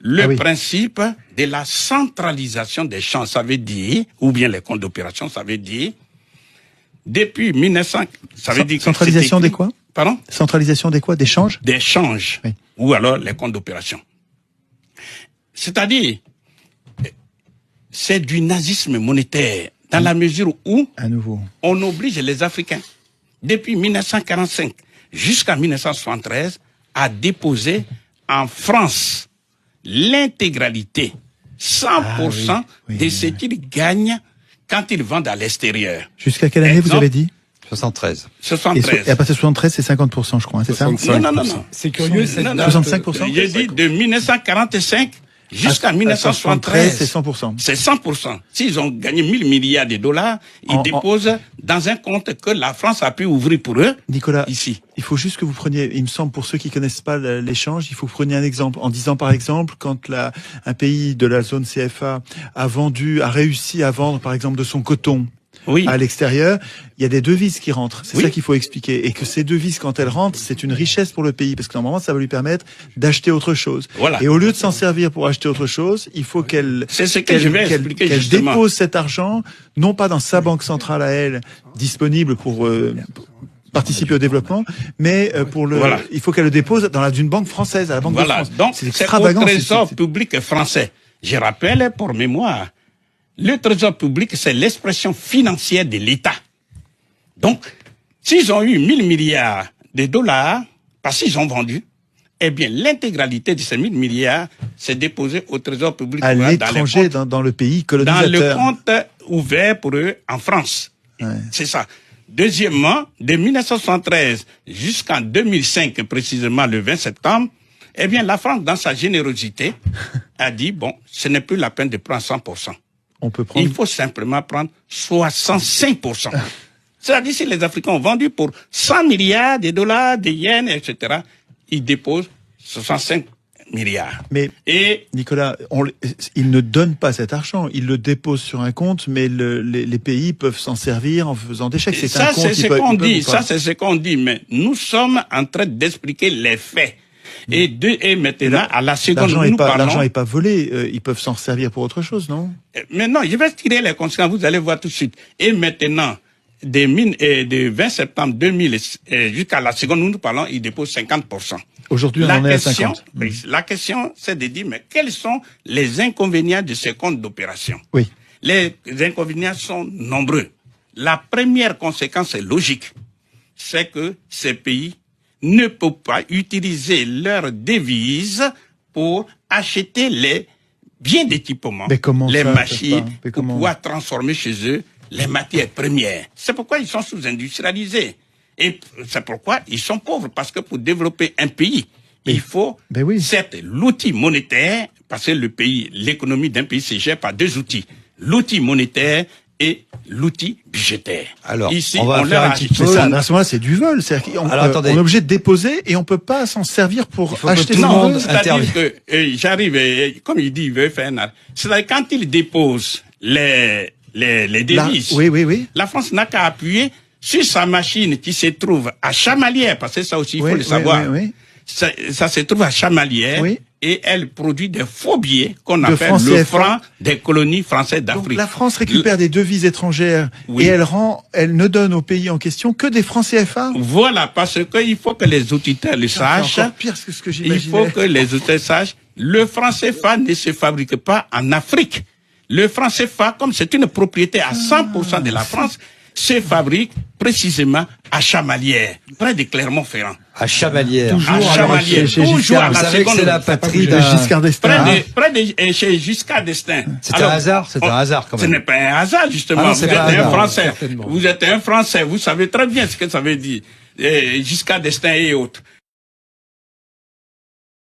le principe de la centralisation des champs, ça veut dire, ou bien les comptes d'opération, ça veut dire, depuis 1900, ça veut dire que centralisation des quoi? Pardon? Centralisation des quoi? Des changes? Des changes. Oui. Ou alors les comptes d'opération. C'est-à-dire, c'est du nazisme monétaire, dans la mesure où à nouveau on oblige les Africains, depuis 1945 jusqu'à 1973, à déposer en France l'intégralité, 100% de ce qu'ils gagnent quand ils vendent à l'extérieur. Jusqu'à quelle année vous avez dit? 73. 73. Et à partir de 73, c'est 50%, je crois, hein, c'est ça? Non. C'est curieux, c'est 65%? J'ai dit de 1945 jusqu'à 1973, c'est 100%. C'est 100%. S'ils ont gagné 1000 milliards de dollars, ils déposent dans un compte que la France a pu ouvrir pour eux. Nicolas, ici. Il faut juste que vous preniez, il me semble, pour ceux qui connaissent pas l'échange, il faut que vous preniez un exemple. En disant, par exemple, quand un pays de la zone CFA a réussi à vendre, par exemple, de son coton, à l'extérieur, il y a des devises qui rentrent. C'est ça qu'il faut expliquer. Et que ces devises, quand elles rentrent, c'est une richesse pour le pays. Parce que normalement, ça va lui permettre d'acheter autre chose. Voilà. Et au lieu de s'en servir pour acheter autre chose, il faut qu'elle dépose cet argent, non pas dans sa banque centrale à elle, disponible pour participer au développement, mais il faut qu'elle le dépose dans une banque française, à la Banque de France. Donc, c'est au Trésor public français. Je rappelle, pour mémoire, le Trésor public, c'est l'expression financière de l'État. Donc, s'ils ont eu 1000 milliards de dollars, parce qu'ils ont vendu, eh bien, l'intégralité de ces 1000 milliards s'est déposée au Trésor public. À l'étranger, dans le pays colonisateur. Dans le compte ouvert pour eux en France. Ouais. C'est ça. Deuxièmement, de 1973 jusqu'en 2005, précisément le 20 septembre, eh bien, la France, dans sa générosité, a dit, bon, ce n'est plus la peine de prendre 100%. Il faut simplement prendre 65%. C'est-à-dire, si les Africains ont vendu pour 100 milliards de dollars, de yens, etc., ils déposent 65 milliards. Mais, Nicolas, ils ne donnent pas cet argent. Ils le déposent sur un compte, mais les pays peuvent s'en servir en faisant des chèques. C'est un compte. Ça, c'est ce qu'on dit. Mais nous sommes en train d'expliquer les faits. Et maintenant, à la seconde où nous parlons... L'argent n'est pas volé, ils peuvent s'en servir pour autre chose, non? Mais non, je vais tirer les conséquences, vous allez voir tout de suite. Et maintenant, de 20 septembre 2000 jusqu'à la seconde où nous parlons, ils déposent 50%. Aujourd'hui, on en est à 50. La question, c'est de dire, mais quels sont les inconvénients de ces comptes d'opération? Oui. Les inconvénients sont nombreux. La première conséquence est logique. C'est que ces pays ne peuvent pas utiliser leurs devises pour acheter les biens d'équipement, les machines, pour pouvoir transformer chez eux les matières premières. C'est pourquoi ils sont sous-industrialisés. Et c'est pourquoi ils sont pauvres, parce que pour développer un pays, il faut, certes, l'outil monétaire, parce que l'économie d'un pays se gère par deux outils. L'outil monétaire et l'outil budgétaire. Alors, ici, on va faire un petit peu. À ce moment-là, c'est du vol. On est obligé de déposer et on peut pas s'en servir pour acheter ce qu'on veut. C'est-à-dire que j'arrive, comme il dit, il veut faire un... C'est-à-dire quand il dépose les devises, la France n'a qu'à appuyer sur sa machine qui se trouve à Chamalières, parce que ça aussi, il faut le savoir. Ça se trouve à Chamalières. Et elle produit des faux billets qu'on appelle le franc des colonies françaises d'Afrique. Donc la France récupère des devises étrangères et elle ne donne au pays en question que des francs CFA. Voilà, parce qu'il faut que les auditeurs le sachent. C'est encore pire que ce que j'imaginais. Il faut que les auditeurs sachent, le franc CFA ne se fabrique pas en Afrique. Le franc CFA, comme c'est une propriété à 100% de la France, se fabrique précisément à Chamalières, près de Clermont-Ferrand. À Chamalières. Toujours à Chamalières. Toujours à la seconde. C'est la patrie de Giscard d'Estaing. Près de chez Giscard d'Estaing. C'est un hasard, c'est un hasard quand même. Ce n'est pas un hasard, justement. Vous êtes un Français. Vous êtes un Français. Vous savez très bien ce que ça veut dire. Giscard d'Estaing et autres.